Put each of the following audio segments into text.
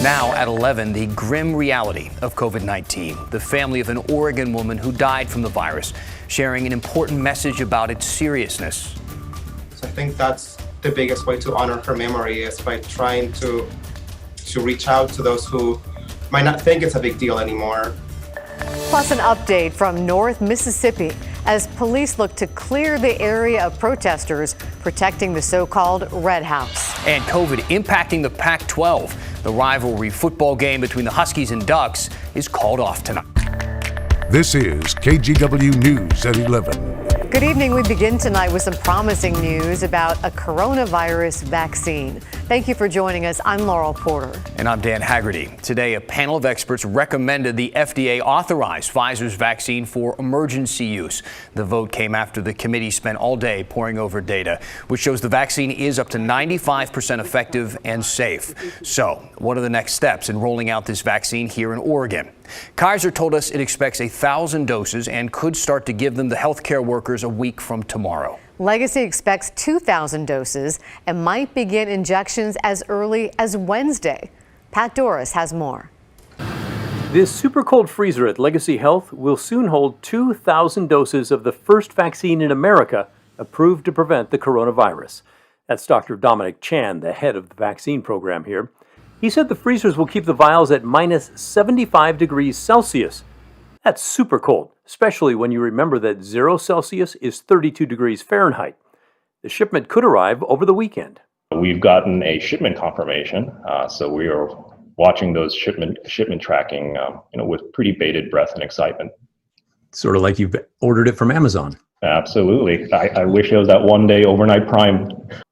Now at 11, the grim reality of COVID-19. The family of an Oregon woman who died from the virus, sharing an important message about its seriousness. So I think that's the biggest way to honor her memory, is by trying to reach out to those who might not think it's a big deal anymore. Plus an update from North Mississippi as police look to clear the area of protesters protecting the so-called Red House. And COVID impacting the Pac-12. The rivalry football game between the Huskies and Ducks is called off tonight. This is KGW News at 11. Good evening. We begin tonight with some promising news about a coronavirus vaccine. Thank you for joining us. I'm Laurel Porter. And I'm Dan Haggerty. Today, a panel of experts recommended the FDA authorize Pfizer's vaccine for emergency use. The vote came after the committee spent all day poring over data, which shows the vaccine is up to 95% effective and safe. So, what are the next steps in rolling out this vaccine here in Oregon? Kaiser told us it expects 1,000 doses and could start to give them to healthcare workers a week from tomorrow. Legacy expects 2,000 doses and might begin injections as early as Wednesday. Pat Doris has more. This super cold freezer at Legacy Health will soon hold 2,000 doses of the first vaccine in America approved to prevent the coronavirus. That's Dr. Dominic Chan, the head of the vaccine program here. He said the freezers will keep the vials at minus 75 degrees Celsius. That's super cold, especially when you remember that 0 Celsius is 32 degrees Fahrenheit. The shipment could arrive over the weekend. We've gotten a shipment confirmation, so we are watching those shipment tracking, with pretty bated breath and excitement. Sort of like you've ordered it from Amazon. Absolutely. I wish it was that one day overnight Prime.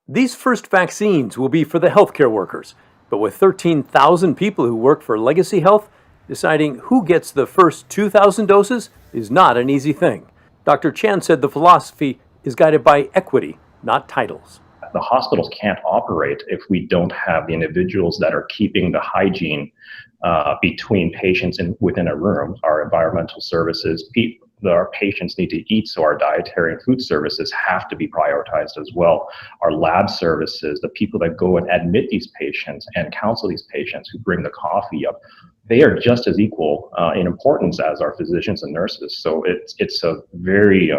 These first vaccines will be for the healthcare workers, but with 13,000 people who work for Legacy Health, deciding who gets the first 2,000 doses is not an easy thing. Dr. Chan said the philosophy is guided by equity, not titles. The hospitals can't operate if we don't have the individuals that are keeping the hygiene between patients within a room. Our environmental services, our patients need to eat, so our dietary and food services have to be prioritized as well. Our lab services, the people that go and admit these patients and counsel these patients who bring the coffee up, they are just as equal in importance as our physicians and nurses. So it's a very,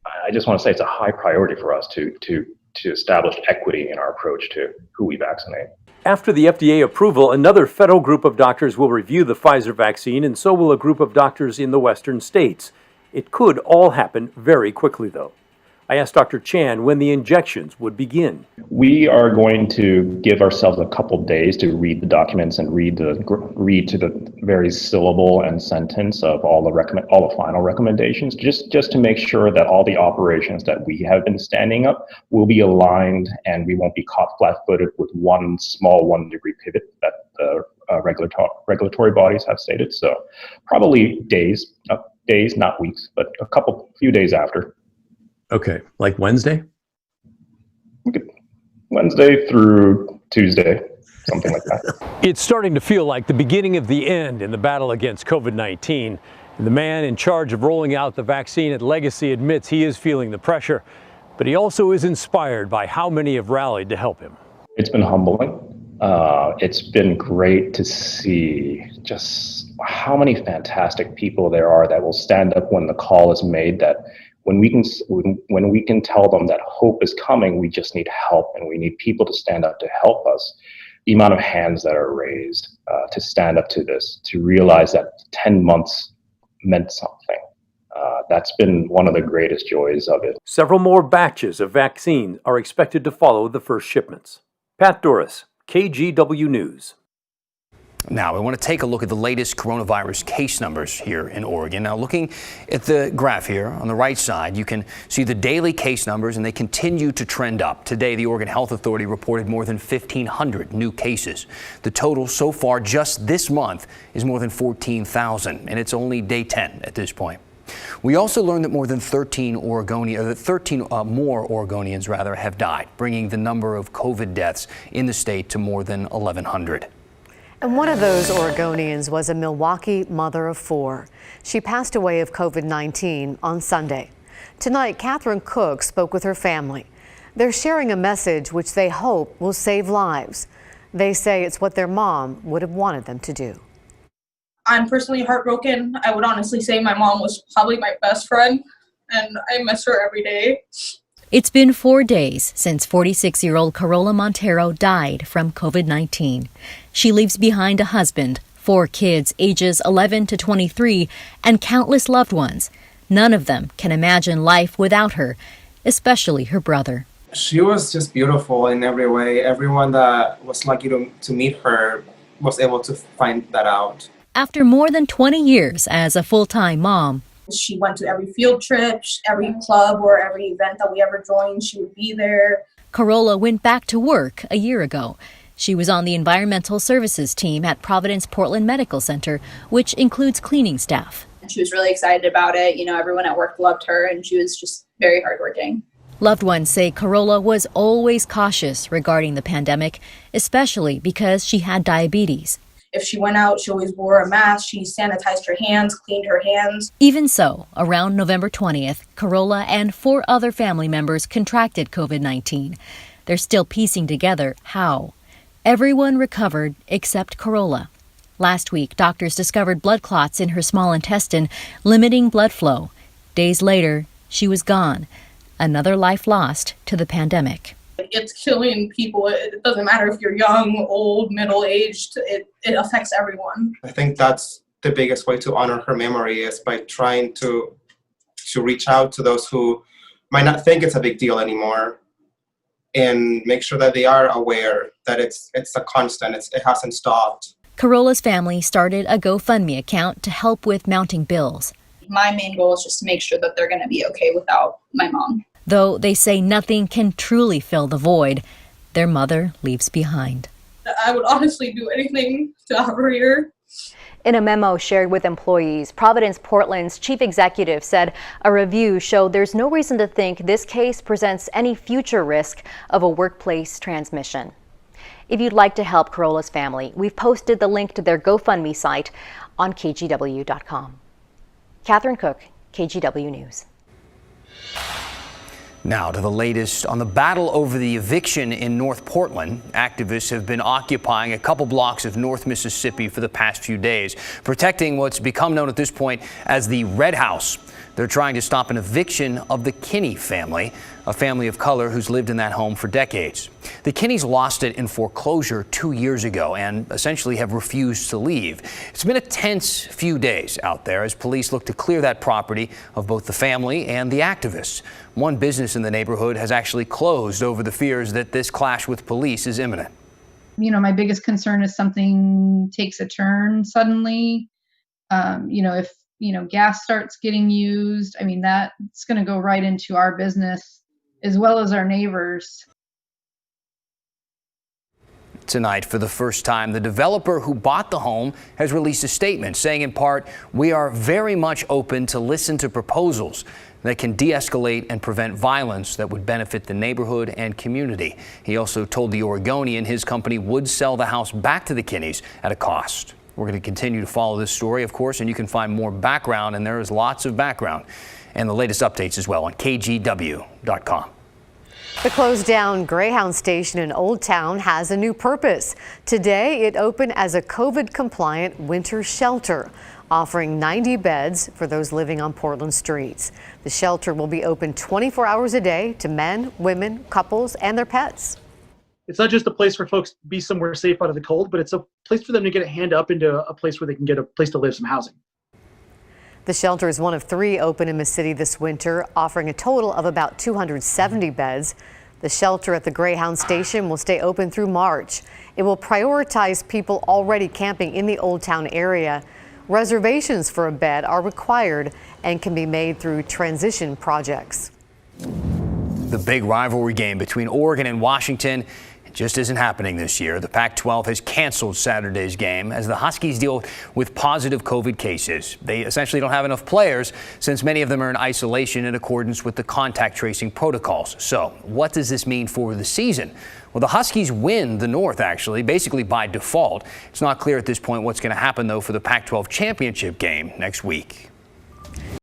I just want to say it's a high priority for us to establish equity in our approach to who we vaccinate. After the FDA approval, another federal group of doctors will review the Pfizer vaccine, and so will a group of doctors in the western states. It could all happen very quickly, though. I asked Dr. Chan when the injections would begin. We are going to give ourselves a couple days to read the documents and read to the very syllable and sentence of all the final recommendations, just to make sure that all the operations that we have been standing up will be aligned and we won't be caught flat-footed with one small 1-degree pivot that the regulatory bodies have stated. So probably days, not weeks, but few days after. Okay, like Wednesday? Wednesday through Tuesday, something like that. It's starting to feel like the beginning of the end in the battle against COVID-19. The man in charge of rolling out the vaccine at Legacy admits he is feeling the pressure, but he also is inspired by how many have rallied to help him. It's been humbling. It's been great to see just how many fantastic people there are that will stand up when the call is made, that when we can tell them that hope is coming, we just need help, and we need people to stand up to help us. The amount of hands that are raised to stand up to this, to realize that 10 months meant something. That's been one of the greatest joys of it. Several more batches of vaccine are expected to follow the first shipments. Pat Doris, KGW News. Now, I want to take a look at the latest coronavirus case numbers here in Oregon. Now, looking at the graph here on the right side, you can see the daily case numbers, and they continue to trend up. Today, the Oregon Health Authority reported more than 1,500 new cases. The total so far just this month is more than 14,000, and it's only day 10 at this point. We also learned that more than 13 more Oregonians have died, bringing the number of COVID deaths in the state to more than 1,100. And one of those Oregonians was a Milwaukee mother of 4. She passed away of COVID-19 on Sunday. Tonight, Catherine Cook spoke with her family. They're sharing a message which they hope will save lives. They say it's what their mom would have wanted them to do. I'm personally heartbroken. I would honestly say my mom was probably my best friend, and I miss her every day. It's been 4 days since 46-year-old Carola Montero died from COVID-19. She leaves behind a husband, 4 kids ages 11 to 23, and countless loved ones. None of them can imagine life without her, especially her brother. She was just beautiful in every way. Everyone that was lucky to meet her was able to find that out. After more than 20 years as a full-time mom, She went to every field trip, every club or every event that we ever joined, she would be there. Carola went back to work a year ago. She was on the environmental services team at Providence Portland Medical Center, which includes cleaning staff. She was really excited about it. You know, everyone at work loved her, and she was just very hardworking. Loved ones say Carola was always cautious regarding the pandemic, especially because she had diabetes. If she went out, she always wore a mask. She sanitized her hands, cleaned her hands. Even so, around November 20th, Carola and 4 other family members contracted COVID-19. They're still piecing together how. Everyone recovered except Carola. Last week, doctors discovered blood clots in her small intestine, limiting blood flow. Days later, she was gone. Another life lost to the pandemic. It's killing people. It doesn't matter if you're young, old, middle-aged. It affects everyone. I think that's the biggest way to honor her memory, is by trying to reach out to those who might not think it's a big deal anymore, and make sure that they are aware that it's a constant. It hasn't stopped. Carola's family started a GoFundMe account to help with mounting bills. My main goal is just to make sure that they're going to be okay without my mom. Though they say nothing can truly fill the void their mother leaves behind. I would honestly do anything to have her here. In a memo shared with employees, Providence Portland's chief executive said a review showed there's no reason to think this case presents any future risk of a workplace transmission. If you'd like to help Carola's family, we've posted the link to their GoFundMe site on kgw.com. Catherine Cook, KGW News. Now to the latest on the battle over the eviction in North Portland. Activists have been occupying a couple blocks of North Mississippi for the past few days, protecting what's become known at this point as the Red House. They're trying to stop an eviction of the Kinney family, a family of color who's lived in that home for decades. The Kinneys lost it in foreclosure 2 years ago and essentially have refused to leave. It's been a tense few days out there as police look to clear that property of both the family and the activists. One business in the neighborhood has actually closed over the fears that this clash with police is imminent. You know, my biggest concern is something takes a turn suddenly. If gas starts getting used, I mean, that's going to go right into our business as well as our neighbors. Tonight, for the first time, the developer who bought the home has released a statement saying in part, "We are very much open to listen to proposals that can de-escalate and prevent violence that would benefit the neighborhood and community." He also told the Oregonian his company would sell the house back to the Kinneys at a cost. We're going to continue to follow this story, of course, and you can find more background, and there is lots of background, and the latest updates as well on kgw.com. The closed down Greyhound station in Old Town has a new purpose. Today, it opened as a COVID-compliant winter shelter, offering 90 beds for those living on Portland streets. The shelter will be open 24 hours a day to men, women, couples, and their pets. It's not just a place for folks to be somewhere safe out of the cold, but it's a place for them to get a hand up into a place where they can get a place to live, some housing. The shelter is one of 3 open in the city this winter, offering a total of about 270 beds. The shelter at the Greyhound station will stay open through March. It will prioritize people already camping in the Old Town area. Reservations for a bed are required and can be made through transition projects. The big rivalry game between Oregon and Washington just isn't happening this year. The Pac-12 has canceled Saturday's game as the Huskies deal with positive COVID cases. They essentially don't have enough players since many of them are in isolation in accordance with the contact tracing protocols. So what does this mean for the season? Well, the Huskies win the North, actually, basically by default. It's not clear at this point what's going to happen, though, for the Pac-12 championship game next week.